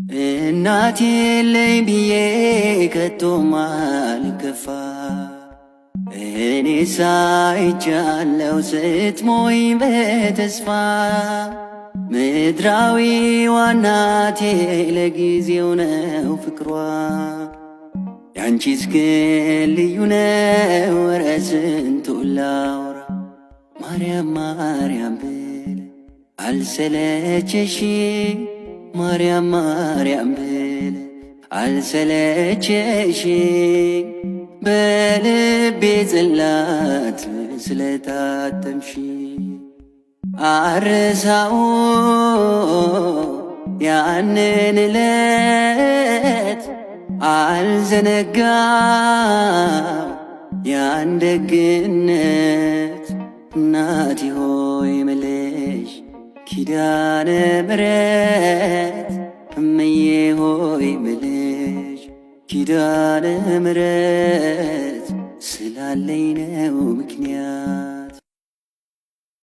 እናት የለኝ ብዬ ከቶም አልከፋ እኔ ሳይቻለው ስትሞይ በተስፋ ምድራዊ ዋናቴ ለጊዜው ነው ፍቅሯ ያንቺስ ግን ልዩ ነው ኧረ ስንቱን ላውራ ማርያም ማርያም ብል አልሰለቸሽ ማርያም ማርያም ብል አልሰለቸሽ በልቤ ጽላት ስለታተምሽ አረሳው ያንን ዕለት አልዘነጋው ያን ደግነት እናቴ ሆይ ምልሽ ኪዳነ ምሕረት እምዬ ሆይ ምልሽ ኪዳነ ምሕረት ስላለኝ ነው ምክንያት